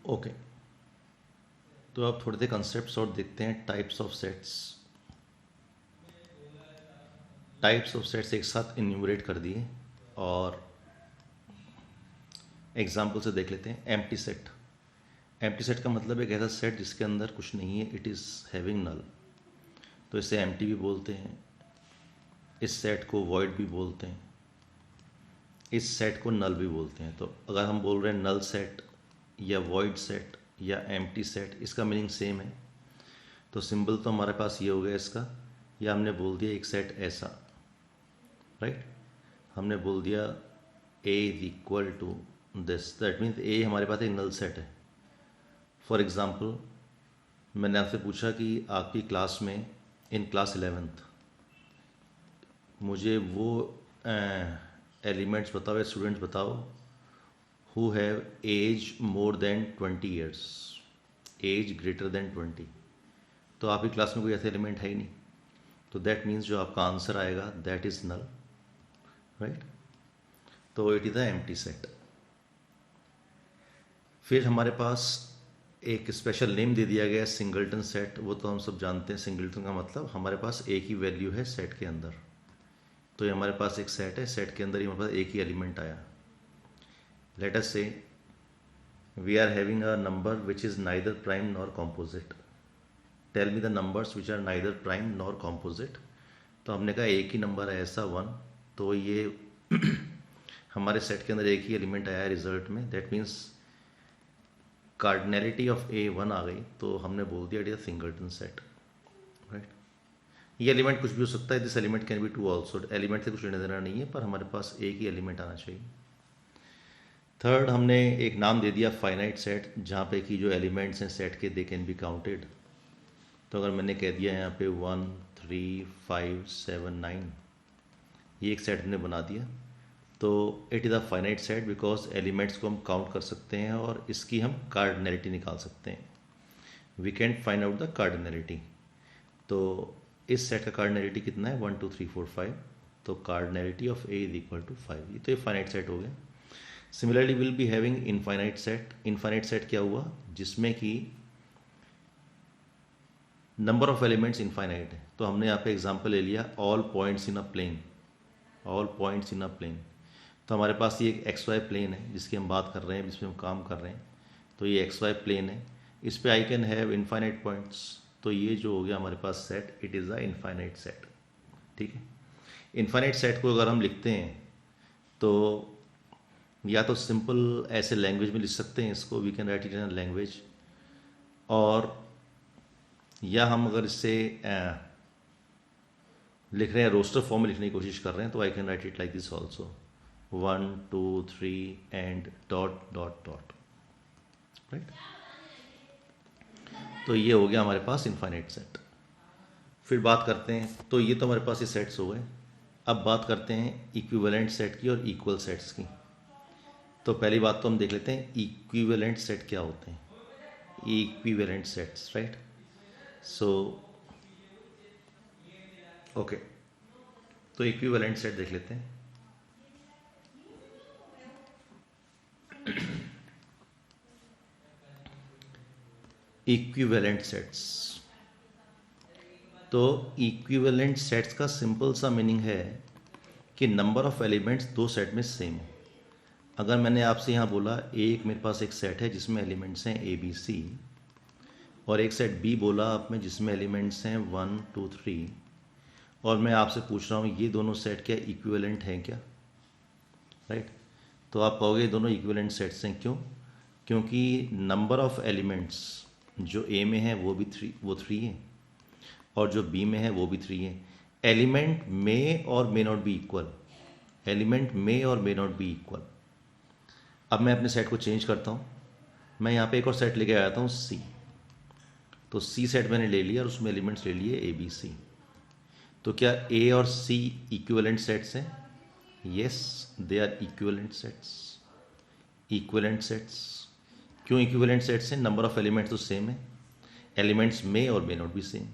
Okay, तो अब थोड़े से कंसेप्ट्स और देखते हैं। Types of sets, types of sets एक साथ इन्यूमरेट कर दिए और एग्जाम्पल से देख लेते हैं। एम्प्टी सेट, एम्प्टी सेट का मतलब एक ऐसा सेट जिसके अंदर कुछ नहीं है, इट इज़ हैविंग नल, तो इसे एम्प्टी भी बोलते हैं। इस सेट को वॉइड भी बोलते हैं, इस सेट को नल भी बोलते हैं। तो अगर हम बोल रहे हैं नल सेट या वॉइड सेट या एम्प्टी सेट, इसका मीनिंग सेम है। तो सिंबल तो हमारे पास ये हो गया इसका, या हमने बोल दिया एक सेट ऐसा, राइट। हमने बोल दिया A is equal to this, that means A हमारे पास एक नल सेट है। फॉर एग्जाम्पल, मैंने आपसे पूछा कि आपकी क्लास में इन क्लास 11th मुझे वो एलिमेंट्स बताओ या स्टूडेंट्स बताओ who have age more than 20 years, age greater than 20। तो आपकी क्लास में कोई ऐसे एलिमेंट है ही नहीं, तो दैट मीन्स जो आपका आंसर आएगा दैट इज़ नल, राइट। तो it is a empty set. फिर हमारे पास एक स्पेशल नेम दे दिया गया सिंगल्टन सेट। वो तो हम सब जानते हैं, सिंगल्टन का मतलब हमारे पास एक ही वैल्यू है सेट के अंदर। तो ये हमारे पास एक सेट है, सेट के अंदर ही हमारे पास एक ही एलिमेंट आया। Let us say we are having a number which is neither prime nor composite, tell me the numbers which are neither prime nor composite. तो हमने कहा एक ही नंबर है ऐसा 1, तो ये हमारे सेट के अंदर एक ही एलिमेंट आया है रिजल्ट में, that means cardinality of A 1 आ गई, तो हमने बोल दिया it is singleton set, right. ये एलिमेंट कुछ भी हो सकता है, this element can be two also, element से कुछ लेना देना नहीं है, पर हमारे पास एक ही एलिमेंट आना चाहिए। थर्ड, हमने एक नाम दे दिया फाइनाइट सेट, जहाँ पे कि जो एलिमेंट्स हैं सेट के दे कैन बी काउंटेड। तो अगर मैंने कह दिया यहाँ पे 1 3 5 7 9, ये एक सेट हमने बना दिया, तो it is a finite set because elements को हम काउंट कर सकते हैं और इसकी हम कार्डिनलिटी निकाल सकते हैं। We can find out the cardinality. तो इस सेट का कार्डिनलिटी कितना है, 1 2 3 4 5, तो cardinality of A is equal to 5। ये तो ये फाइनाइट सेट हो गया। Similarly will be having infinite set. Infinite set क्या हुआ, जिसमें कि नंबर ऑफ एलिमेंट्स इनफाइनाइट है। तो हमने यहाँ पे एग्जांपल ले लिया all points in a plane, all points in a plane. तो हमारे पास ये एक एक्स वाई प्लेन है जिसकी हम बात कर रहे हैं, जिसमें हम काम कर रहे हैं। तो ये एक्स वाई प्लेन है, इस पे I can have infinite points. तो ये जो हो गया हमारे पास set, it is a infinite set, ठीक है। इनफाइनाइट सेट को अगर हम लिखते हैं तो या तो सिंपल ऐसे लैंग्वेज में लिख सकते हैं इसको, we can write it in a language, और या हम अगर इससे लिख रहे हैं रोस्टर फॉर्म में लिखने की कोशिश कर रहे हैं, तो आई can write it like this also, 1 2 3 and dot dot dot, right. तो ये हो गया हमारे पास इनफाइनाइट सेट। फिर बात करते हैं, तो ये तो हमारे पास ये सेट्स हो गए। अब बात करते हैं इक्विवेलेंट सेट की और इक्वल सेट्स की। तो पहली बात तो हम देख लेते हैं इक्विवेलेंट सेट क्या होते हैं। Equivalent sets, right. So okay, तो इक्विवेलेंट सेट देख लेते हैं। इक्विवेलेंट सेट्स, तो इक्विवेलेंट सेट्स का सिंपल सा मीनिंग है कि नंबर ऑफ एलिमेंट्स दो सेट में सेम हो। अगर मैंने आपसे यहाँ बोला एक मेरे पास एक सेट है जिसमें एलिमेंट्स हैं ए बी सी, और एक सेट बी बोला आप में जिसमें एलिमेंट्स हैं 1 2 3, और मैं आपसे पूछ रहा हूँ ये दोनों सेट क्या इक्विवेलेंट हैं क्या, राइट। तो आप कहोगे दोनों इक्विवेलेंट सेट्स हैं, क्यों? क्योंकि नंबर ऑफ एलिमेंट्स जो ए में है वो भी 3 है, और जो बी में है वो भी 3 है। एलिमेंट में और may not be equal, element में और मे नॉट बी इक्वल। अब मैं अपने सेट को चेंज करता हूँ, मैं यहाँ पे एक और सेट लेके आया था हूँ सी। तो सी सेट मैंने ले लिया और उसमें एलिमेंट्स ले लिए ए बी सी। तो क्या ए और सी इक्विवेलेंट सेट्स हैं? Yes, they are equivalent sets. Equivalent sets क्यों इक्विवेलेंट सेट्स हैं? नंबर ऑफ एलिमेंट्स तो सेम है, एलिमेंट्स में और मे नॉट बी सेम।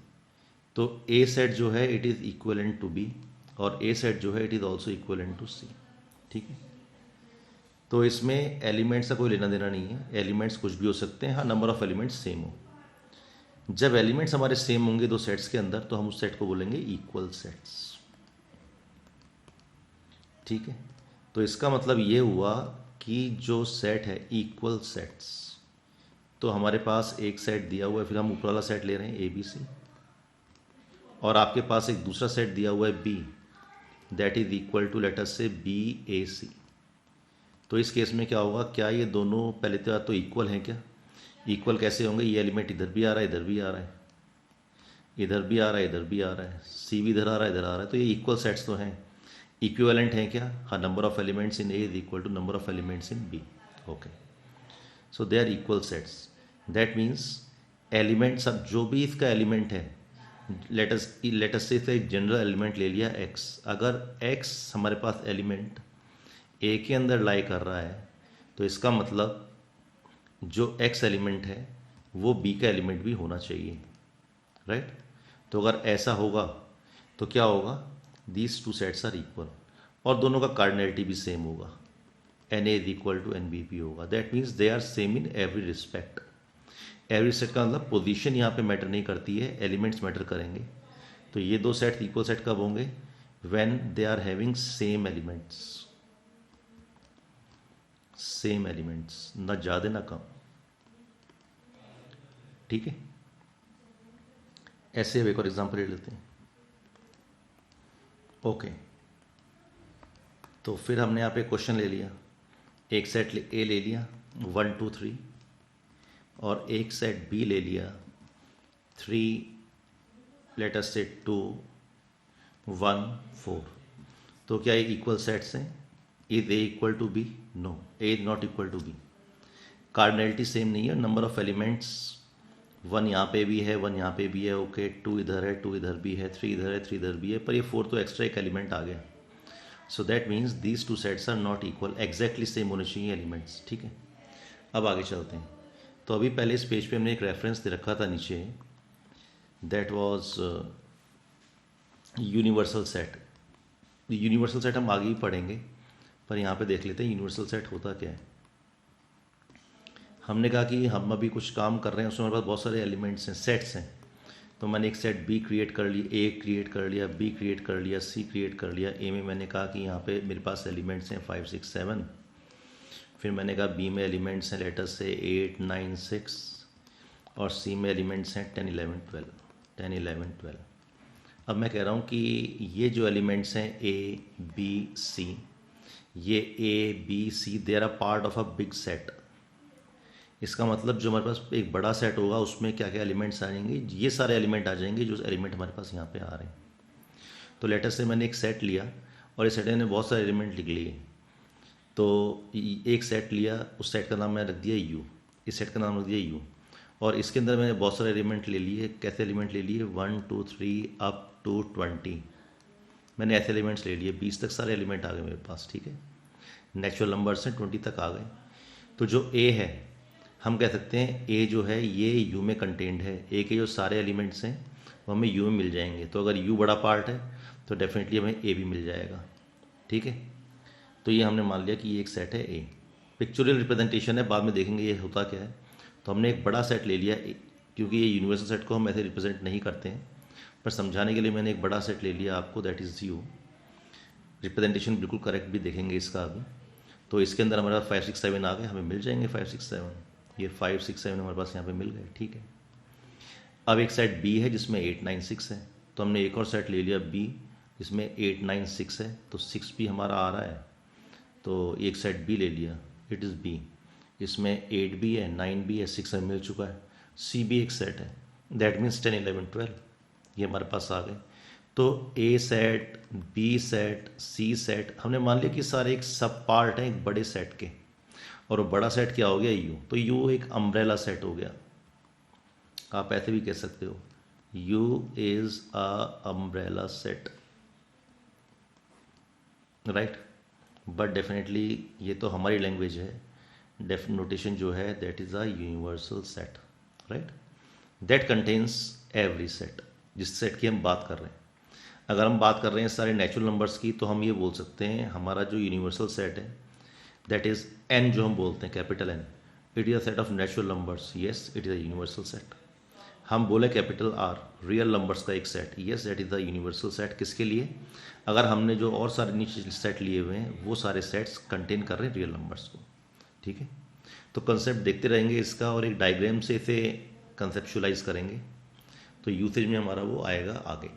तो ए सेट जो है it is equivalent to B, और ए सेट जो है it is also equivalent to C, ठीक है। तो इसमें एलिमेंट्स का कोई लेना देना नहीं है, एलिमेंट्स कुछ भी हो सकते हैं, हाँ नंबर ऑफ एलिमेंट्स सेम हो। जब एलिमेंट्स हमारे सेम होंगे दो सेट्स के अंदर तो हम उस सेट को बोलेंगे इक्वल सेट्स। ठीक है, तो इसका मतलब ये हुआ कि जो सेट है इक्वल सेट्स, तो हमारे पास एक सेट दिया हुआ है, फिर हम ऊपर वाला सेट ले रहे हैं ए बी सी, और आपके पास एक दूसरा सेट दिया हुआ है B, that is equal to let us say B ए सी। तो इस केस में क्या होगा, क्या ये दोनों पहले तो इक्वल हैं क्या? इक्वल कैसे होंगे, ये एलिमेंट इधर भी आ रहा है इधर भी आ रहा है, इधर भी आ रहा है इधर भी आ रहा है, सी भी इधर आ रहा है इधर आ रहा है, तो ये इक्वल सेट्स तो हैं, इक्विवेलेंट हैं क्या? हाँ, number of elements in A is equal to number of elements in B. Okay, so they are equal sets. That means elements, अब जो भी इसका एलिमेंट है, लेटस से इसका एक जनरल एलिमेंट ले लिया x, अगर x हमारे पास एलिमेंट a के अंदर लाई कर रहा है तो इसका मतलब जो x एलिमेंट है वो b का एलिमेंट भी होना चाहिए, राइट? तो अगर ऐसा होगा तो क्या होगा, these two sets are equal, और दोनों का कार्डिनलिटी भी सेम होगा, NA is equal to NBP होगा। That means they are same in every respect. Every set का मतलब पोजीशन यहाँ पे मैटर नहीं करती है, एलिमेंट्स मैटर करेंगे। तो ये दो सेट इक्वल सेट कब होंगे, when they are having same elements, same elements, ना ज़्यादा ना कम। ठीक है, ऐसे एक और एग्जांपल ले लेते हैं। ओके, तो फिर हमने यहाँ पे क्वेश्चन ले लिया, एक सेट ए ले लिया 1 2 3, और एक सेट बी ले लिया 3 लेट अस से 2 1 4। तो क्या ये इक्वल सेट्स हैं? Is A equal to B? No, A is not equal to B. Cardinality same नहीं है, नंबर ऑफ एलिमेंट्स 1 यहाँ पे भी है 1 यहाँ पे भी है, ओके 2 इधर है 2 इधर भी है, 3 इधर है 3 इधर भी है, पर ये 4 तो एक्स्ट्रा एक एलिमेंट आ गया। So that means these two sets are not equal, exactly same होने चाहिए एलिमेंट्स। ठीक है, अब आगे चलते हैं। तो अभी पहले इस पेज पे हमने एक रेफरेंस दे रखा था नीचे, that was universal set. Universal set हम आगे ही पढ़ेंगे, पर यहाँ पे देख लेते हैं यूनिवर्सल सेट होता क्या है। हमने कहा कि हम अभी कुछ काम कर रहे हैं, उसमें हमारे पास बहुत सारे एलिमेंट्स हैं, सेट्स हैं। तो मैंने एक सेट बी क्रिएट कर लिया, ए क्रिएट कर लिया, बी क्रिएट कर लिया, सी क्रिएट कर लिया। ए में मैंने कहा कि यहाँ पे मेरे पास एलिमेंट्स हैं 5 6 7। फिर मैंने कहा बी में एलिमेंट्स हैं लेटर से 8 9 6, और सी में एलिमेंट्स हैं 10 11 12 10 11 12। अब मैं कह रहा हूँ कि ये जो एलिमेंट्स हैं ए बी सी, ये A B C they are a part of a big set. इसका मतलब जो हमारे पास एक बड़ा सेट होगा उसमें क्या क्या एलिमेंट्स आ जाएंगे, ये सारे एलिमेंट आ जाएंगे जो एलिमेंट हमारे पास यहाँ पे आ रहे हैं। तो लेटर से मैंने एक सेट लिया और इस सेट में बहुत सारे एलिमेंट लिख लिए। तो एक सेट लिया, उस सेट का नाम मैंने रख दिया यू, इस सेट का नाम रख दिया यू, और इसके अंदर मैंने बहुत सारे एलिमेंट ले लिए। कैसे एलिमेंट ले लिए, 1 2 3 अप टू 20, मैंने ऐसे एलिमेंट्स ले लिए, 20 तक सारे एलिमेंट आ गए मेरे पास। ठीक है, नेचुरल नंबर से 20 तक आ गए। तो जो ए है, हम कह सकते हैं ए जो है ये यू में कंटेंड है, ए के जो सारे एलिमेंट्स हैं वो हमें यू में मिल जाएंगे। तो अगर यू बड़ा पार्ट है तो डेफिनेटली हमें ए भी मिल जाएगा। ठीक है, तो ये हमने मान लिया कि ये एक सेट है ए। पिक्चुरल रिप्रेजेंटेशन है, बाद में देखेंगे ये होता क्या है। तो हमने एक बड़ा सेट ले लिया, क्योंकि ये यूनिवर्सल सेट को हम ऐसे रिप्रेजेंट नहीं करते हैं, पर समझाने के लिए मैंने एक बड़ा सेट ले लिया आपको, दैट इज़ यू। रिप्रेजेंटेशन बिल्कुल करेक्ट भी देखेंगे इसका अभी। तो इसके अंदर हमारा 5 6 7 आ गए, हमें मिल जाएंगे 5 6 7, ये 5 6 7 हमारे पास यहाँ पे मिल गए। ठीक है, अब एक सेट बी है जिसमें 8 9 6 है, तो हमने एक और सेट ले लिया बी जिसमें 8 9 6 है, तो 6 भी हमारा आ रहा है। तो एक सेट बी ले लिया, इट इज़ बी, इसमें 8 भी है 9 भी है 6 हमें मिल चुका है। सी भी एक सेट है, दैट मीन्स 10 11 12 ये हमारे पास आ गए। तो ए सेट बी सेट सी सेट हमने मान लिया कि सारे एक सब पार्ट हैं एक बड़े सेट के, और वो बड़ा सेट क्या हो गया यू। तो यू एक अम्ब्रेला सेट हो गया, आप ऐसे भी कह सकते हो, you is a umbrella set, right. But definitely ये तो हमारी लैंग्वेज है, नोटेशन जो है that is a universal set, right, that contains every set, जिस सेट की हम बात कर रहे हैं। अगर हम बात कर रहे हैं सारे नेचुरल नंबर्स की, तो हम ये बोल सकते हैं हमारा जो यूनिवर्सल सेट है दैट इज एन जो हम बोलते हैं capital N, it is a set of natural numbers, yes it is a universal set. हम बोले कैपिटल आर रियल नंबर्स का एक set, yes that is the universal set. किसके लिए? अगर हमने जो और सारे नीचे सेट लिए हुए हैं वो सारे सेट्स कंटेन कर रहे हैं रियल नंबर्स को, ठीक है। तो कंसेप्ट देखते रहेंगे इसका और एक डायग्राम से इसे कंसेप्चुलाइज करेंगे तो यूसेज में हमारा वो आएगा आगे।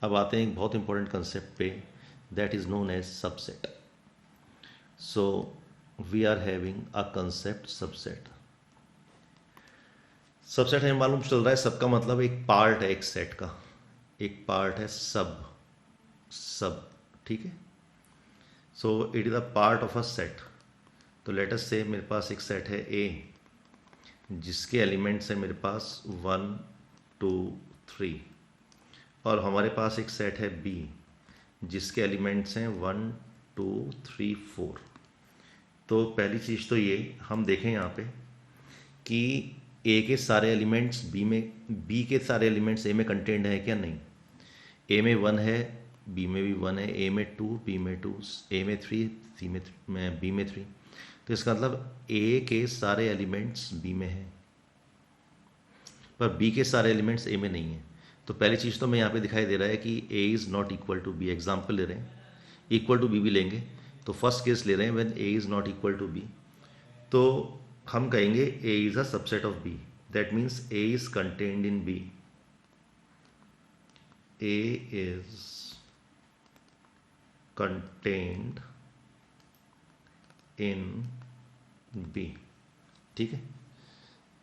अब आते हैं एक बहुत इंपॉर्टेंट कंसेप्ट पे, that is known as subset. So we are having a concept subset. Subset हमें मालूम चल रहा है, सबका मतलब एक पार्ट है एक सेट का, एक पार्ट है सब, ठीक है। So it is a part of a set. तो लेट अस से मेरे पास एक सेट है ए जिसके एलिमेंट्स हैं मेरे पास 1 2 3, और हमारे पास एक सेट है बी जिसके एलिमेंट्स हैं 1 2 3 4। तो पहली चीज़ तो ये हम देखें यहाँ पे कि ए के सारे एलिमेंट्स बी के सारे एलिमेंट्स ए में कंटेंट है क्या? नहीं। ए में 1 है, बी में भी 1 है, ए में 2, बी में 2, ए में 3, सी में बी में 3। तो इसका मतलब ए के सारे एलिमेंट्स बी में हैं पर बी के सारे एलिमेंट्स ए में नहीं है। तो पहली चीज़ तो मैं यहाँ पे दिखाई दे रहा है कि A is not equal to B. Example ले रहे हैं, इक्वल टू बी भी लेंगे तो फर्स्ट केस ले रहे हैं when A is not equal to B, तो हम कहेंगे A is a subset of B. That means A is contained in B, A is contained in B, ठीक है।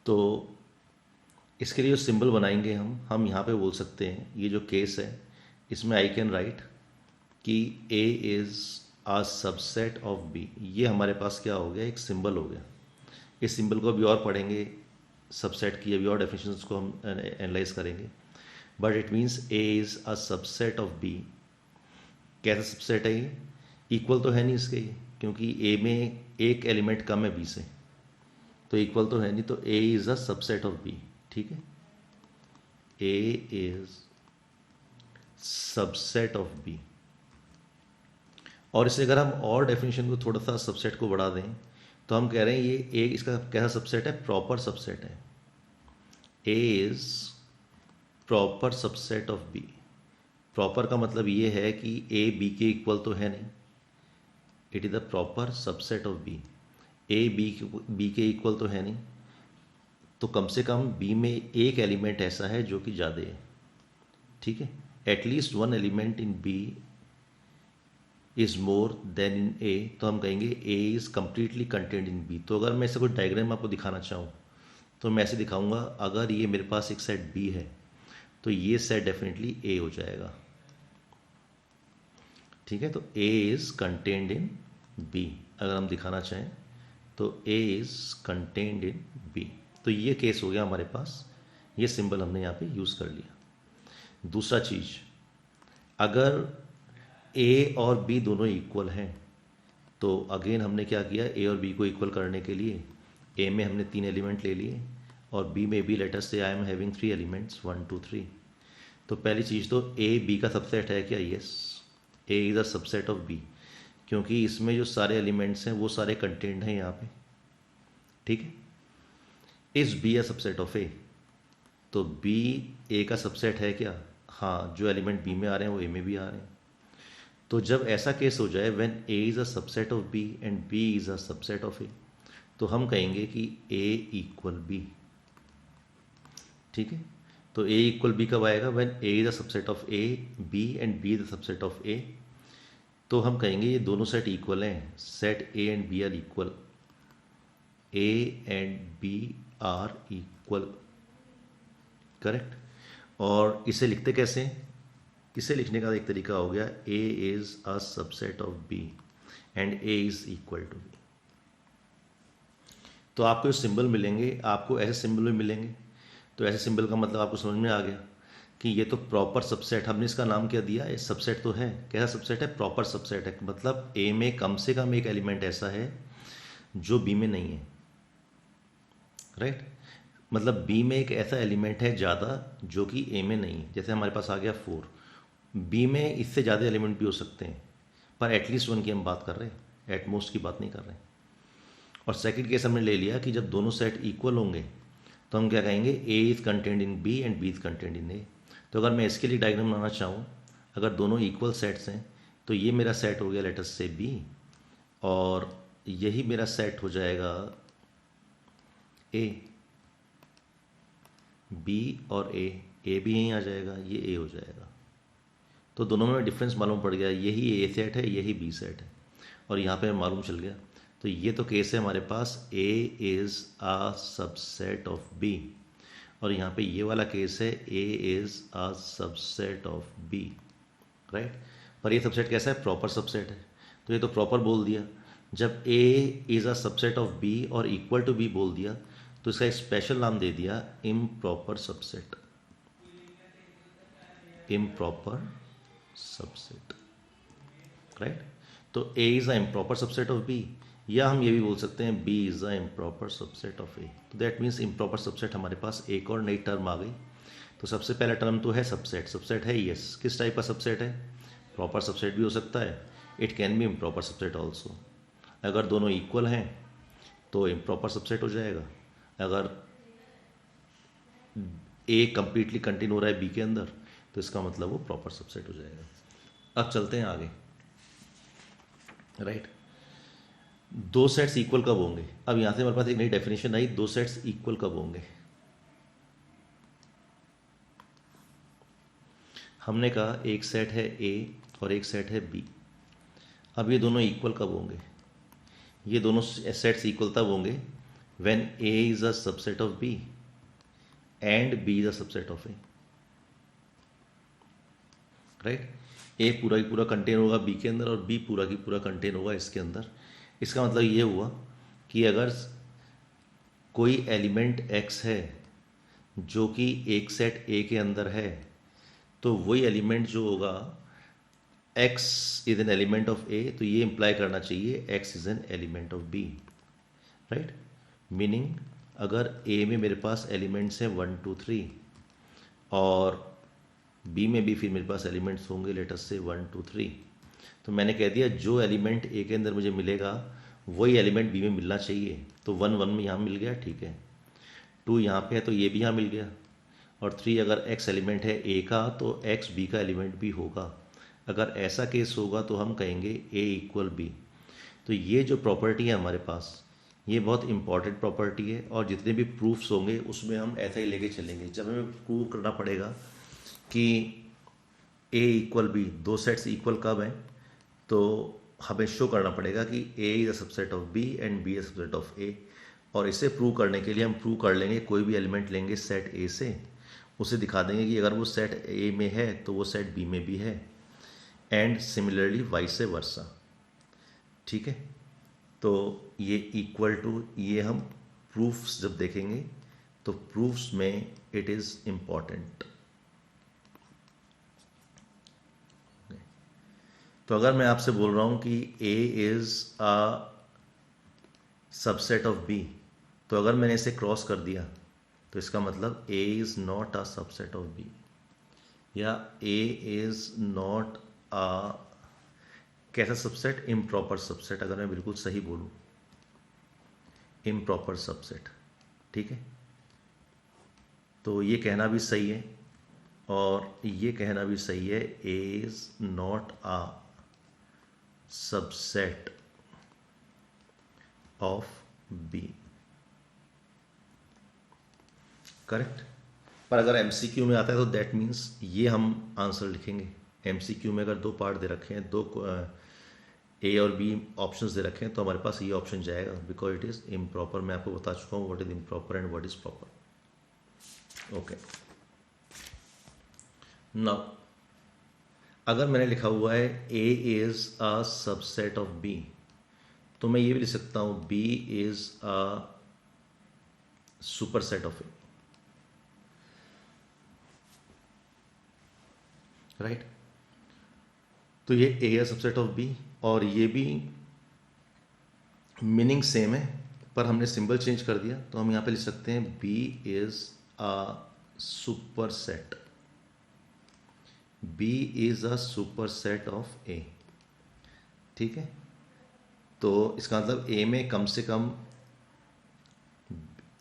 तो इसके लिए जो सिंबल बनाएंगे हम यहाँ पे बोल सकते हैं, ये जो केस है इसमें आई कैन राइट कि A is a subset of B. ये हमारे पास क्या हो गया? एक सिंबल हो गया। इस सिंबल को अभी और पढ़ेंगे, सबसेट की अभी और डेफिनेशंस को हम एनालाइज करेंगे। But it means A is a subset of B. कैसा सबसेट है ये? इक्वल तो है नहीं इसके, क्योंकि ए में एक एलिमेंट कम है बी से, तो इक्वल तो है नहीं। तो A is a subset of B, ठीक है। A is subset of B. और इसे अगर हम और डेफिनेशन को थोड़ा सा सबसेट को बढ़ा दें तो हम कह रहे हैं ये ए इसका कैसा सबसेट है? प्रॉपर सबसेट है। A is proper subset of B. Proper का मतलब ये है कि ए बी के इक्वल तो है नहीं, it is the proper subset of B. A B के इक्वल तो है नहीं, तो कम से कम बी में एक एलिमेंट ऐसा है जो कि ज़्यादा है, ठीक है। At least one element in B is more than in A, तो हम कहेंगे A is completely content in B. तो अगर मैं ऐसा कोई डायग्राम आपको दिखाना चाहूँ तो मैं ऐसे दिखाऊंगा, अगर ये मेरे पास एक सेट बी है तो ये सेट डेफिनेटली ए हो जाएगा, ठीक है। तो A is contained in B अगर हम दिखाना चाहें तो A is contained in B. तो ये केस हो गया हमारे पास, ये सिंबल हमने यहाँ पे यूज़ कर लिया। दूसरा चीज़, अगर ए और बी दोनों इक्वल हैं तो अगेन हमने क्या किया? ए और बी को इक्वल करने के लिए ए में हमने 3 एलिमेंट ले लिए और बी में भी लेटर से आई एम हैविंग 3 एलिमेंट्स 1 2 3। तो पहली चीज़ तो ए बी का सबसेट है क्या? Yes, A is a subset of B, क्योंकि इसमें जो सारे एलिमेंट्स हैं वो सारे कंटेंट हैं यहाँ पे, ठीक है। Is B a subset of A? तो बी ए का सबसेट है क्या? हाँ, जो एलिमेंट बी में आ रहे हैं वो ए में भी आ रहे हैं। तो जब ऐसा केस हो जाए when A is a subset of B and B is a subset of A, तो हम कहेंगे कि ए इक्वल बी, ठीक है। तो ए इक्वल बी कब आएगा? When A is a subset of A B and B is a subset of A. तो हम कहेंगे ये दोनों सेट इक्वल हैं, set A and B are equal, A and B are equal, correct. और इसे लिखते कैसे? इसे लिखने का एक तरीका हो गया, A is a subset of B and A is equal to B. तो आपको जो सिंबल मिलेंगे आपको ऐसे सिंबल भी मिलेंगे। तो ऐसे सिंबल का मतलब आपको समझ में आ गया कि ये तो प्रॉपर सबसेट, हमने इसका नाम क्या दिया? ये सबसेट तो है। कैसा सबसेट है? प्रॉपर सबसेट है। मतलब ए में कम से कम एक एलिमेंट ऐसा है जो बी में नहीं है, राइट। मतलब बी में एक ऐसा एलिमेंट है ज़्यादा जो कि ए में नहीं है। जैसे हमारे पास आ गया 4, बी में इससे ज़्यादा एलिमेंट भी हो सकते हैं पर एटलीस्ट 1 की हम बात कर रहे हैं, एट मोस्ट की बात नहीं कर रहे हैं। और सेकंड केस हमने ले लिया कि जब दोनों सेट इक्वल होंगे तो हम क्या कहेंगे, A is content in B and B is content in A. तो अगर मैं इसके लिए डायग्राम बनाना चाहूँ, अगर दोनों इक्वल सेट्स हैं तो ये मेरा सेट हो गया लेट अस से बी, और यही मेरा सेट हो जाएगा ए, बी और ए भी यहीं आ जाएगा, ये ए हो जाएगा। तो दोनों में डिफरेंस मालूम पड़ गया, यही ए सेट है यही बी सेट है, और यहाँ पे मालूम चल गया। तो ये तो केस है हमारे पास A is a subset of B, और यहाँ पे ये वाला केस है A is a subset of B, right. पर ये सबसेट कैसा है, प्रॉपर सबसेट है, तो ये तो प्रॉपर बोल दिया। जब A is a subset of B और इक्वल टू बी बोल दिया तो इसका एक स्पेशल नाम दे दिया improper subset, improper subset, right. तो A is a improper subset of B, या हम ये भी बोल सकते हैं B is a improper subset of A. तो दैट मीन्स इम्प्रॉपर सबसेट हमारे पास एक और नई टर्म आ गई। तो सबसे पहला टर्म तो है सबसेट, सबसेट है यस, किस टाइप का सबसेट है, प्रॉपर सबसेट भी हो सकता है, it can be improper subset also. अगर दोनों इक्वल हैं तो इम्प्रॉपर सबसेट हो जाएगा, अगर ए कंप्लीटली कंटिन्यू हो रहा है बी के अंदर तो इसका मतलब वो प्रॉपर सबसेट हो जाएगा। अब चलते हैं आगे, राइट। दो सेट्स इक्वल कब होंगे, अब यहाँ से हमारे पास एक नई डेफिनेशन आई, दो सेट्स इक्वल कब होंगे। हमने कहा एक सेट है ए और एक सेट है बी, अब ये दोनों इक्वल कब होंगे, ये दोनों सेट्स इक्वल तब होंगे when A is a subset of B and B is a subset of A, right. A पूरा की पूरा कंटेन होगा बी के अंदर और बी पूरा की पूरा कंटेन होगा इसके अंदर। इसका मतलब ये हुआ कि अगर कोई एलिमेंट एक्स है जो कि एक सेट ए के अंदर है तो वही एलिमेंट जो होगा x is an element of A, तो ये इंप्लाई करना चाहिए x is an element of B, right. Meaning अगर ए में मेरे पास एलिमेंट्स हैं 1 2 3 और बी में भी फिर मेरे पास एलिमेंट्स होंगे लेट अस से 1 2 3, तो मैंने कह दिया जो एलिमेंट ए के अंदर मुझे मिलेगा वही एलिमेंट बी में मिलना चाहिए। तो 1 1 में यहाँ मिल गया, ठीक है, 2 यहाँ पे है तो ये भी यहाँ मिल गया, और 3 अगर x एलिमेंट है ए का तो x बी का एलिमेंट भी होगा। अगर ऐसा केस होगा तो हम कहेंगे a इक्वल बी। तो ये जो प्रॉपर्टी है हमारे पास ये बहुत इंपॉर्टेंट प्रॉपर्टी है, और जितने भी प्रूफ्स होंगे उसमें हम ऐसा ही लेके चलेंगे। जब हमें प्रूव करना पड़ेगा कि a इक्वल बी, दो सेट्स इक्वल कब हैं, तो हमें शो करना पड़ेगा कि a is a subset of b and b is a subset of a। और इसे प्रूव करने के लिए हम प्रूव कर लेंगे, कोई भी एलिमेंट लेंगे सेट a से, उसे दिखा देंगे कि अगर वो सेट a में है तो वो सेट b में भी है, एंड सिमिलरली वाइस वर्सा, ठीक है। तो ये इक्वल टू, ये हम प्रूफ्स जब देखेंगे तो प्रूफ्स में इट इज़ इम्पॉर्टेंट। तो अगर मैं आपसे बोल रहा हूँ कि a is a subset of b, तो अगर मैंने इसे क्रॉस कर दिया तो इसका मतलब a is not a subset of b, या a इज़ नॉट अ कैसा सबसेट, इम्प्रॉपर सबसेट। अगर मैं बिल्कुल सही बोलूँ इम्प्रॉपर सबसेट, ठीक है। तो ये कहना भी सही है और ये कहना भी सही है, A is not a subset of B, correct. पर अगर एमसीक्यू में आता है तो दैट मीन्स ये हम आंसर लिखेंगे। एमसीक्यू में अगर दो पार्ट दे रखे हैं, दो ए और बी ऑप्शंस दे रखे हैं, तो हमारे पास ये ऑप्शन जाएगा बिकॉज इट इज़ इम्प्रॉपर। मैं आपको बता चुका हूँ what is improper and what is proper. Okay, now अगर मैंने लिखा हुआ है A is a subset of B, तो मैं ये भी लिख सकता हूँ B is a superset of A, right. तो ये ए है सबसेट ऑफ बी, और ये भी मीनिंग सेम है पर हमने सिंबल चेंज कर दिया। तो हम यहाँ पे लिख सकते हैं B is a superset, B is a superset of A, ठीक है। तो इसका मतलब ए में कम से कम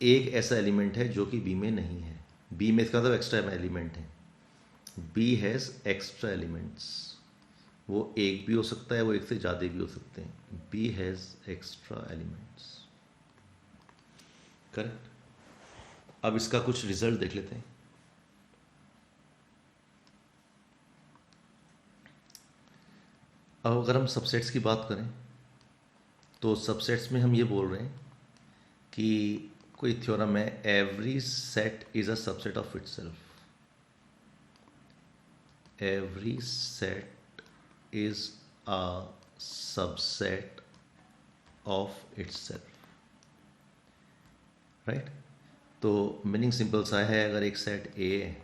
एक ऐसा एलिमेंट है जो कि बी में नहीं है। बी में इसका मतलब एक्स्ट्रा एलिमेंट है। B has extra elements. वो एक भी हो सकता है, वो एक से ज़्यादा भी हो सकते हैं। B has extra elements. Correct. अब इसका कुछ रिजल्ट देख लेते हैं। अब अगर हम सबसेट्स की बात करें तो सबसेट्स में हम ये बोल रहे हैं कि कोई थ्योरम है, every set is a subset of itself. Every set is a subset of itself, right. तो मीनिंग सिंपल सा है, अगर एक सेट ए है,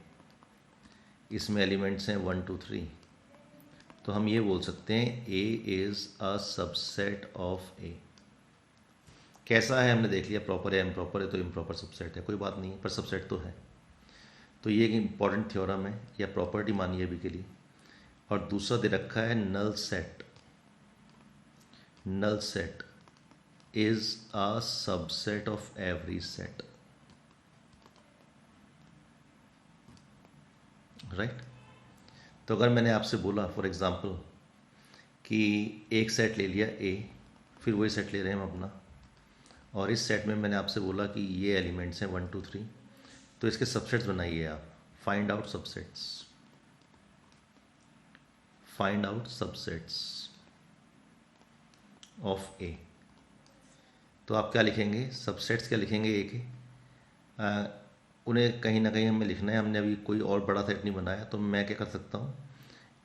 इसमें एलिमेंट्स हैं 1 2 3, तो हम ये बोल सकते हैं A is a subset of A. कैसा है हमने देख लिया, प्रॉपर है इम्प्रॉपर है, तो इम्प्रॉपर सबसेट है, कोई बात नहीं, पर सबसेट तो है। तो ये एक इम्पॉर्टेंट थ्योरम है या प्रॉपर्टी मानिए अभी के लिए। और दूसरा दे रखा है null set. Null set is a subset of every set, right. तो अगर मैंने आपसे बोला फॉर एग्जांपल कि एक सेट ले लिया ए, फिर वही सेट ले रहे हैं हम अपना, और इस सेट में मैंने आपसे बोला कि ये एलिमेंट्स हैं 1 2 3, तो इसके सबसेट्स बनाइए आप। Find out subsets, find out subsets of A. तो आप क्या लिखेंगे, सबसेट्स क्या लिखेंगे ए के, उन्हें कहीं ना कहीं हमें लिखना है। हमने अभी कोई और बड़ा सेट नहीं बनाया, तो मैं क्या कर सकता हूँ,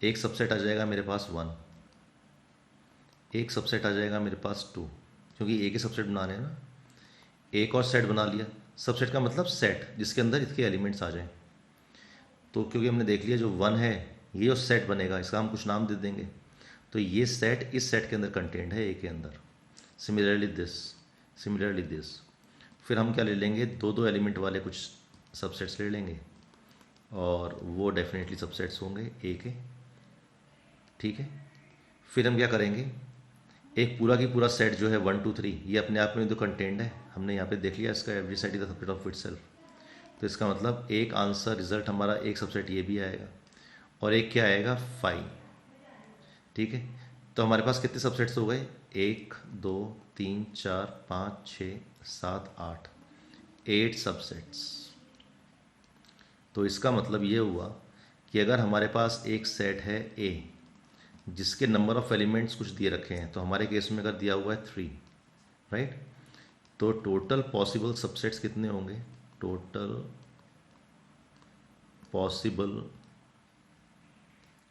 एक सबसेट आ जाएगा मेरे पास 1, एक सबसेट आ जाएगा मेरे पास 2, क्योंकि ए के सबसेट बनाने हैं ना। एक और सेट बना लिया। सबसेट का मतलब सेट जिसके अंदर इसके एलिमेंट्स आ जाएं। तो क्योंकि हमने देख लिया जो 1 है ये उस सेट बनेगा, इसका हम कुछ नाम दे देंगे। तो ये सेट इस सेट के अंदर कंटेंट है, ए के अंदर। Similarly this, similarly this. फिर हम क्या ले लेंगे, दो दो एलिमेंट वाले कुछ सबसेट्स ले लेंगे, और वो डेफिनेटली सबसेट्स होंगे ए के, ठीक है। फिर हम क्या करेंगे, एक पूरा की पूरा सेट जो है 1 2 3, ये अपने आप में तो कंटेंट है, हमने यहाँ पे देख लिया इसका every set is the subset of itself. तो इसका मतलब एक आंसर रिजल्ट हमारा, एक सबसेट ये भी आएगा, और एक क्या आएगा 5, ठीक है। तो हमारे पास कितने सबसेट्स हो गए, 1 2 3 4 5 6 7 8, 8 सबसेट्स। तो इसका मतलब ये हुआ कि अगर हमारे पास एक सेट है ए जिसके नंबर ऑफ एलिमेंट्स कुछ दिए रखे हैं, तो हमारे केस में अगर दिया हुआ है 3, राइट, तो टोटल पॉसिबल सबसेट्स कितने होंगे, टोटल पॉसिबल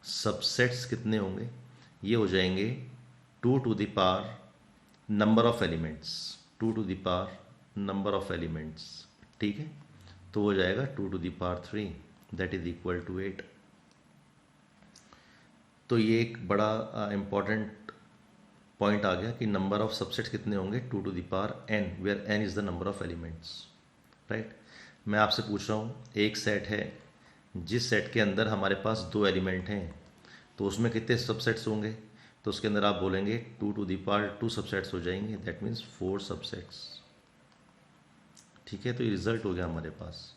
सबसेट्स कितने होंगे, ये हो जाएंगे 2 to the power number of elements, 2 to the power number of elements, ठीक है। तो हो जाएगा 2 to the power 3, that is equal to 8। तो ये एक बड़ा इम्पॉर्टेंट पॉइंट आ गया कि नंबर ऑफ सबसेट्स कितने होंगे, 2 to the power n, where n is the number of elements, right. मैं आपसे पूछ रहा हूँ, एक सेट है जिस सेट के अंदर हमारे पास 2 एलिमेंट हैं, तो उसमें कितने सबसेट्स होंगे, तो उसके अंदर आप बोलेंगे 2 टू द पावर 2 सबसेट्स हो जाएंगे, दैट मीन्स 4 सबसेट्स, ठीक है। तो ये रिजल्ट हो गया हमारे पास।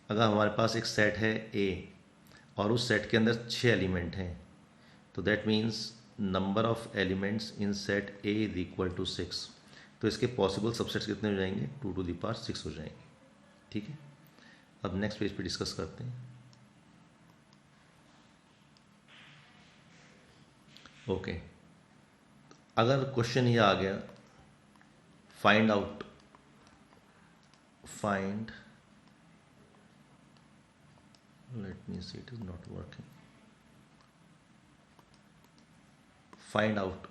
अगर हमारे पास एक सेट है ए और उस सेट के अंदर 6 एलिमेंट हैं, तो that means number of elements in set A is equal to 6। तो इसके पॉसिबल सबसेट्स कितने हो जाएंगे, 2 टू द पावर 6 हो जाएंगे, ठीक है। अब नेक्स्ट पेज पे डिस्कस करते हैं। ओके, अगर क्वेश्चन ये आ गया, find out, find, let me see, it is not working, find out,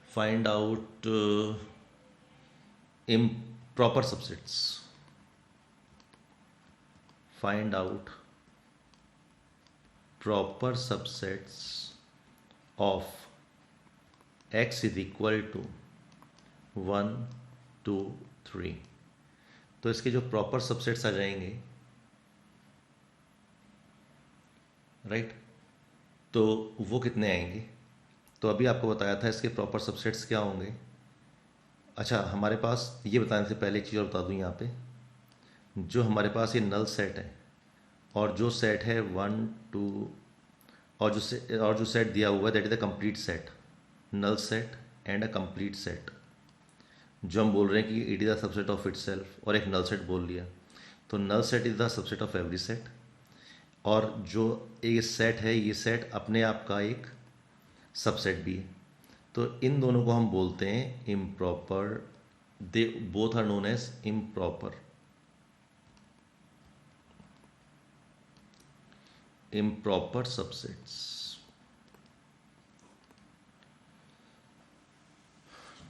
find out improper subsets, find out proper subsets of x is equal to 1 2 3। तो इसके जो प्रॉपर सबसेट्स आ जाएंगे, राइट, तो वो कितने आएंगे, तो अभी आपको बताया था इसके प्रॉपर सबसेट्स क्या होंगे। अच्छा, हमारे पास ये बताने से पहले एक चीज़ और बता दूँ यहाँ पे, जो हमारे पास ये नल सेट है और जो सेट है 1 2 और जो सेट दिया हुआ है that is the complete set, null set and a complete set. जो हम बोल रहे हैं कि it is the subset of itself और एक नल सेट बोल लिया, तो null set is the subset of every set. और जो एक सेट है ये सेट अपने आप का एक सबसेट भी है। तो इन दोनों को हम बोलते हैं improper, they both are known as improper subsets.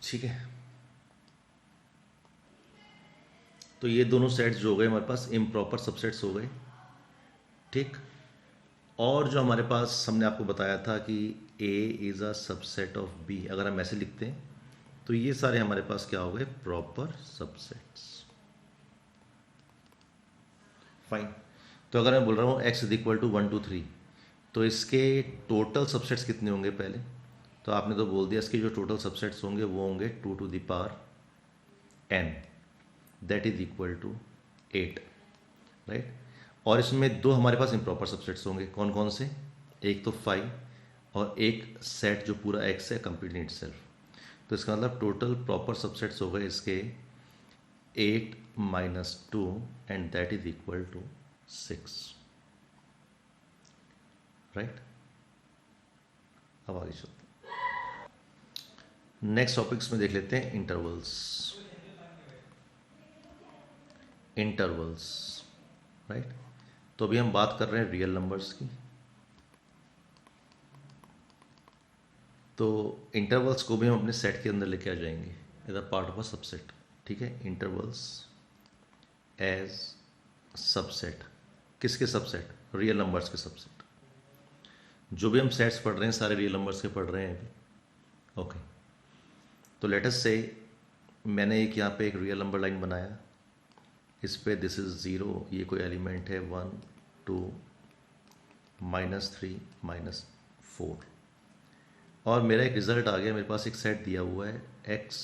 ठीक है, तो ये दोनों सेट्स जो हो गए हमारे पास इम्प्रॉपर सबसेट्स हो गए। ठीक, और जो हमारे पास हमने आपको बताया था कि A is a subset of B, अगर हम ऐसे लिखते हैं तो ये सारे हमारे पास क्या हो गए, प्रॉपर सबसेट्स। फाइन। तो अगर मैं बोल रहा हूँ x इज इक्वल टू 1 2 3, तो इसके टोटल सबसेट्स कितने होंगे पहले, तो आपने तो बोल दिया इसके जो टोटल सबसेट्स होंगे वो होंगे 2 to the power n, that is equal to 8, right. और इसमें दो हमारे पास इम्प्रॉपर सबसेट्स होंगे, कौन कौन से, एक तो 5 और एक सेट जो पूरा x है कंप्लीट इट सेल्फ। तो इसका मतलब टोटल प्रॉपर सबसेट्स हो गए इसके 8 minus 2 and that is equal to 6, right. अब आगे चलते हैं नेक्स्ट टॉपिक्स में, देख लेते हैं इंटरवल्स, राइट। तो अभी हम बात कर रहे हैं रियल नंबर्स की। तो इंटरवल्स को भी हम अपने सेट के अंदर लेके आ जाएंगे as a part of a subset. ठीक है, इंटरवल्स एज सबसेट, किसके सबसेट, रियल नंबर्स के सबसेट। जो भी हम सेट्स पढ़ रहे हैं सारे रियल नंबर्स के पढ़ रहे हैं अभी। ओके, तो लेट अस से मैंने एक यहाँ पे एक रियल नंबर लाइन बनाया, इस पे दिस इज 0, ये कोई एलिमेंट है 1 2 -3 -4, और मेरा एक रिजल्ट आ गया, मेरे पास एक सेट दिया हुआ है x,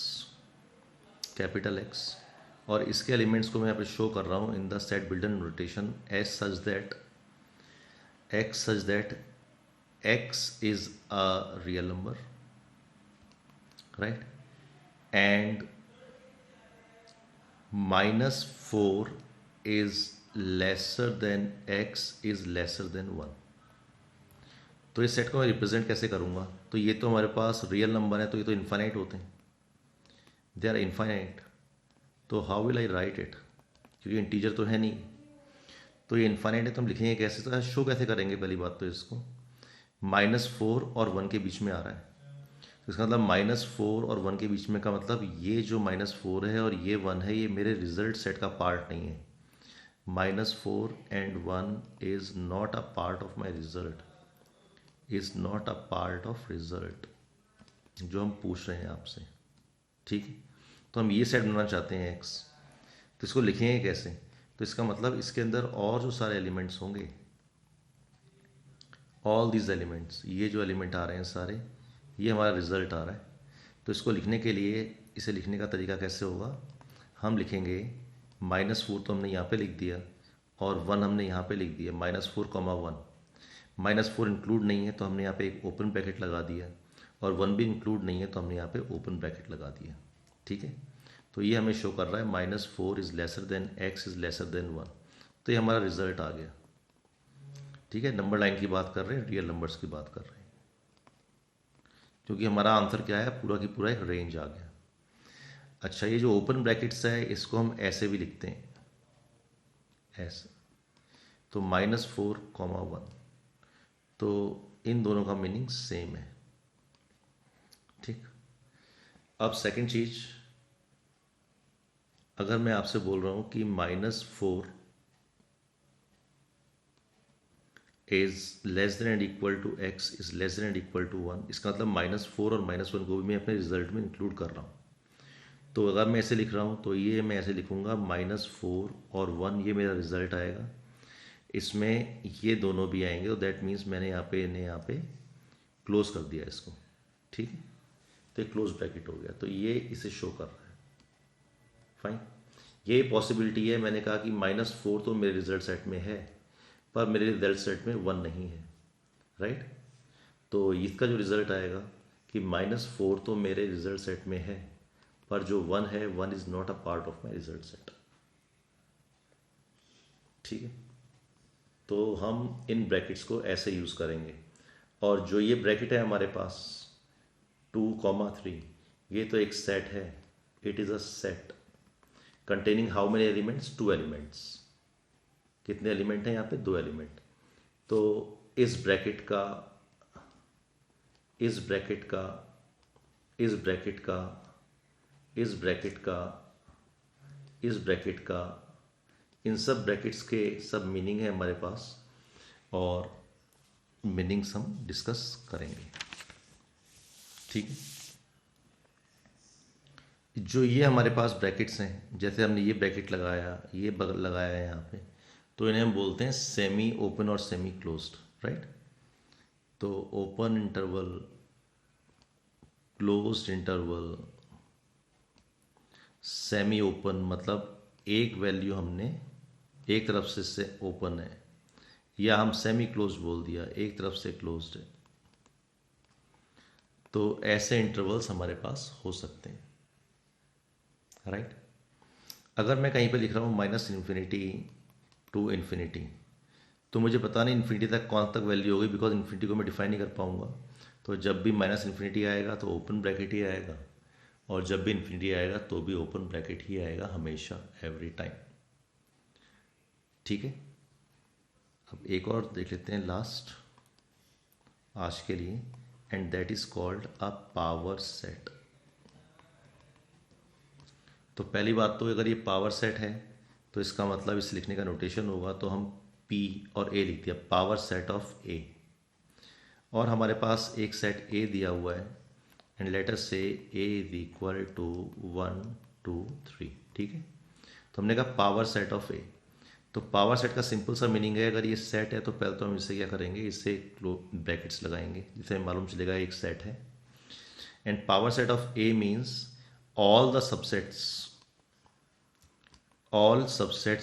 कैपिटल X, और इसके एलिमेंट्स को मैं यहाँ पे शो कर रहा हूँ in the set builder notation as such that x is a real number, right, and -4 is lesser than x is lesser than 1। तो इस सेट को मैं रिप्रेजेंट कैसे करूँगा, तो ये तो हमारे पास रियल नंबर है, तो ये तो इन्फाइनाइट होते हैं, दे आर इन्फाइनाइट, तो how will I right it, क्योंकि इंटीजर तो है नहीं, तो ये इन्फाइनाइट है तो हम लिखेंगे कैसे, तो शो कैसे करेंगे, पहली बात तो इसको -4 और 1 के बीच में आ रहा है, तो इसका मतलब -4 और 1 के बीच में का मतलब ये जो -4 है और ये 1 है ये मेरे रिजल्ट सेट का पार्ट नहीं है। -4 and 1 is not a part of my result, is not a part of result जो हम पूछ रहे हैं आपसे। ठीक है, तो हम ये सेट बनाना चाहते हैं x, तो इसको लिखेंगे कैसे, तो इसका मतलब इसके अंदर और जो सारे एलिमेंट्स होंगे, ऑल दीज एलिमेंट्स, ये जो एलिमेंट आ रहे हैं सारे, ये हमारा रिजल्ट आ रहा है। तो इसको लिखने के लिए, इसे लिखने का तरीका कैसे होगा, हम लिखेंगे -4 तो हमने यहाँ पे लिख दिया और 1 हमने यहाँ पे लिख दिया, -4, 1, -4 इंक्लूड नहीं है तो हमने यहाँ पे एक ओपन ब्रैकेट लगा दिया, और 1 भी इंक्लूड नहीं है तो हमने यहाँ पे ओपन ब्रैकेट लगा दिया। ठीक है, तो ये हमें शो कर रहा है -4 is lesser than x is lesser than 1, तो ये हमारा रिजल्ट आ गया। ठीक है, नंबर लाइन की बात कर रहे हैं, रियल नंबर्स की बात कर रहे हैं, क्योंकि हमारा आंसर क्या है, पूरा की पूरा एक रेंज आ गया। अच्छा, ये जो ओपन ब्रैकेट्स है इसको हम ऐसे भी लिखते हैं, ऐसे, तो -4, 1, तो इन दोनों का मीनिंग सेम है। ठीक, अब सेकंड चीज, अगर मैं आपसे बोल रहा हूं कि -4 is less than and equal to x is less than and equal to 1, इसका मतलब -4 और -1 को भी मैं अपने रिजल्ट में इंक्लूड कर रहा हूँ। तो अगर मैं ऐसे लिख रहा हूँ तो ये मैं ऐसे लिखूँगा, -4 और 1 ये मेरा रिजल्ट आएगा, इसमें ये दोनों भी आएंगे, तो दैट मीन्स मैंने यहाँ पे इन्हें यहाँ पे क्लोज कर दिया इसको। ठीक है, तो एक क्लोज ब्रैकेट हो गया, तो ये इसे शो कर रहा है। फाइन, ये पॉसिबिलिटी है। मैंने कहा कि -4 तो मेरे रिजल्ट सेट में है, पर मेरे रिजल्ट सेट में 1 नहीं है, राइट। तो इसका जो रिजल्ट आएगा कि -4 तो मेरे रिजल्ट सेट में है, पर जो 1 है, 1 is not a part of my result set. ठीक है, तो हम इन ब्रैकेट्स को ऐसे यूज़ करेंगे। और जो ये ब्रैकेट है हमारे पास 2,3, ये तो एक सेट है। It is a set containing how many elements, 2 elements. कितने एलिमेंट हैं यहाँ पे? 2 एलिमेंट। तो इस ब्रैकेट का इस ब्रैकेट का इस ब्रैकेट का इस ब्रैकेट का इस ब्रैकेट का इन सब ब्रैकेट्स के सब मीनिंग है हमारे पास, और मीनिंग्स हम डिस्कस करेंगे। ठीक है, जो ये हमारे पास ब्रैकेट्स हैं, जैसे हमने ये ब्रैकेट लगाया, ये बगल लगाया है यहाँ पे, तो इन्हें हम बोलते हैं सेमी ओपन और सेमी क्लोज्ड, राइट। तो open interval, closed interval, semi open, मतलब एक वैल्यू हमने एक तरफ से ओपन है, या हम सेमी क्लोज बोल दिया, एक तरफ से क्लोज्ड है। तो ऐसे इंटरवल्स हमारे पास हो सकते हैं, राइट। अगर मैं कहीं पे लिख रहा हूँ -∞ to ∞, तो मुझे पता नहीं इन्फिनिटी तक कौन तक वैल्यू होगी, बिकॉज इन्फिनिटी को मैं डिफाइन नहीं कर पाऊंगा। तो जब भी -∞ आएगा तो ओपन ब्रैकेट ही आएगा, और जब भी इन्फिनिटी आएगा तो भी ओपन ब्रैकेट ही आएगा, हमेशा, एवरी टाइम। ठीक है, अब एक और देख लेते हैं लास्ट आज के लिए, and that is called a power set. तो पहली बात तो अगर ये पावर सेट है तो इसका मतलब इस लिखने का नोटेशन होगा, तो हम P और A लिखते हैं, पावर सेट ऑफ A। और हमारे पास एक सेट A दिया हुआ है, एंड लेट अस से A इज इक्वल टू 1 2 3। ठीक है, तो हमने कहा पावर सेट ऑफ A। तो पावर सेट का सिंपल सा मीनिंग है, अगर ये सेट है तो पहले तो हम इससे क्या करेंगे, इससे ब्रैकेट्स लगाएंगे, जिससे मालूम चलेगा एक सेट है। And power set of A means all the subsets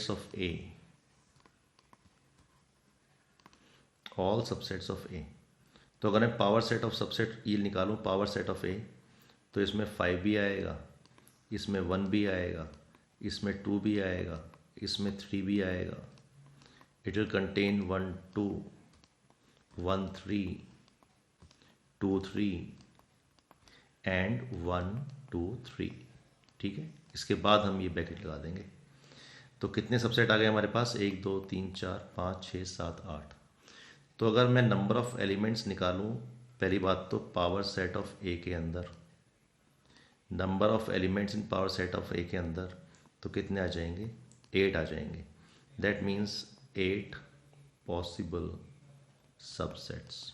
of A, all subsets of A। तो अगर मैं पावर सेट ऑफ सबसेट ये निकालूं, पावर सेट ऑफ A, तो इसमें 5 भी आएगा, इसमें 1 भी आएगा, इसमें 2 भी आएगा, इसमें 3 भी आएगा। It will contain 1 2 1 3 2 3 and 1 2 3। ठीक है, इसके बाद हम ये ब्रैकेट लगा देंगे। तो कितने सबसेट आ गए हमारे पास? 1 2 3 4 5 6 7 8। तो अगर मैं नंबर ऑफ एलिमेंट्स निकालूं, पहली बात तो पावर सेट ऑफ ए के अंदर, number of elements in power set of A के अंदर, तो कितने आ जाएंगे? 8 आ जाएंगे। That means 8 possible subsets.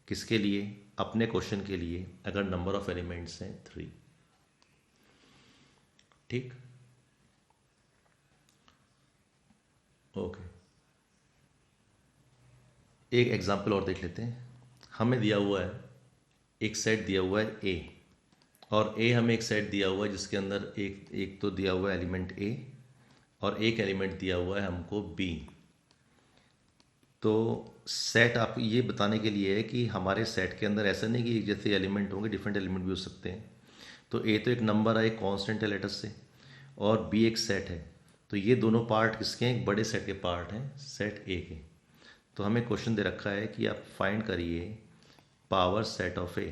किसके लिए? अपने क्वेश्चन के लिए, अगर नंबर ऑफ एलिमेंट्स हैं 3। ठीक, ओके। एक एग्जांपल और देख लेते हैं। हमें दिया हुआ है, एक सेट दिया हुआ है ए, और ए हमें एक सेट दिया हुआ है जिसके अंदर एक तो दिया हुआ है एलिमेंट ए, और एक एलिमेंट दिया हुआ है हमको बी। तो सेट आप ये बताने के लिए है कि हमारे सेट के अंदर ऐसा नहीं कि जैसे एलिमेंट होंगे डिफरेंट एलिमेंट भी हो सकते हैं। तो ए तो एक नंबर है, एक कांस्टेंट है लेटस से, और बी एक सेट है। तो ये दोनों पार्ट किसके हैं? एक बड़े सेट के पार्ट हैं, सेट ए के। तो हमें क्वेश्चन दे रखा है कि आप फाइंड करिए पावर सेट ऑफ ए।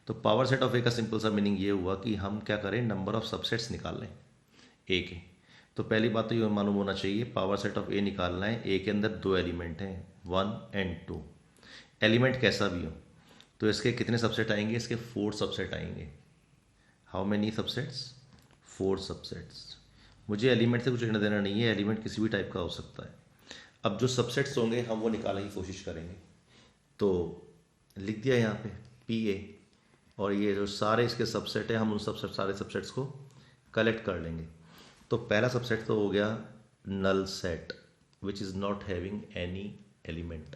तो पावर सेट ऑफ ए का सिंपल सा मीनिंग ये हुआ कि हम क्या करें, नंबर ऑफ सबसेट्स निकाल लें ए के। तो पहली बात तो ये मालूम होना चाहिए, पावर सेट ऑफ ए निकालना है, ए के अंदर 2 एलिमेंट हैं, 1 एंड 2। एलिमेंट कैसा भी हो, तो इसके कितने सबसेट आएंगे? इसके 4 सबसेट आएंगे। How many subsets? 4 सबसेट्स। मुझे एलिमेंट से कुछ लेना देना नहीं है, एलिमेंट किसी भी टाइप का हो सकता है। अब जो सबसेट्स होंगे हम वो निकालने की कोशिश करेंगे। तो लिख दिया यहाँ पे पी ए, और ये जो सारे इसके सबसेट है, हम उन सारे सबसेट्स को कलेक्ट कर लेंगे। तो पहला सबसेट तो हो गया null set, which is not having any element.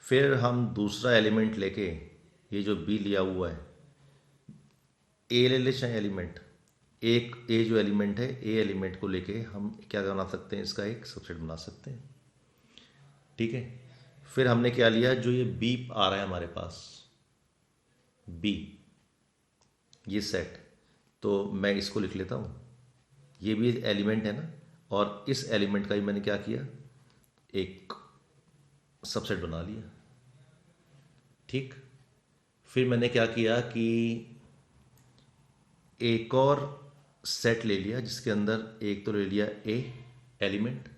फिर हम दूसरा एलिमेंट लेके ये जो बी लिया हुआ है, ए ले ले चाहे एलिमेंट, एक ए जो एलिमेंट है, ए एलिमेंट को लेके हम क्या बना सकते हैं, इसका एक सबसेट बना सकते हैं। ठीक है, फिर हमने क्या लिया, जो ये बी आ रहा है हमारे पास, बी ये सेट, तो मैं इसको लिख लेता हूँ, ये भी एलिमेंट है ना, और इस एलिमेंट का ही मैंने क्या किया, एक सबसेट बना लिया। ठीक, फिर मैंने क्या किया कि एक और सेट ले लिया जिसके अंदर एक तो ले लिया ए एलिमेंट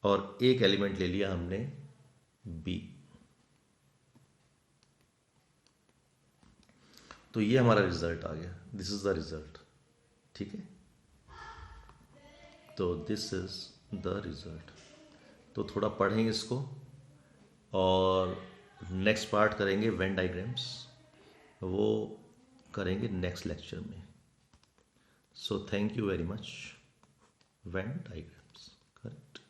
और एक एलिमेंट ले लिया हमने बी। तो ये हमारा रिजल्ट आ गया, दिस इज द रिजल्ट। ठीक है, तो दिस इज द रिजल्ट। तो थोड़ा पढ़ेंगे इसको और नेक्स्ट पार्ट करेंगे वेन डायग्राम्स, वो करेंगे नेक्स्ट लेक्चर में। So thank you very much. Venn diagrams, correct.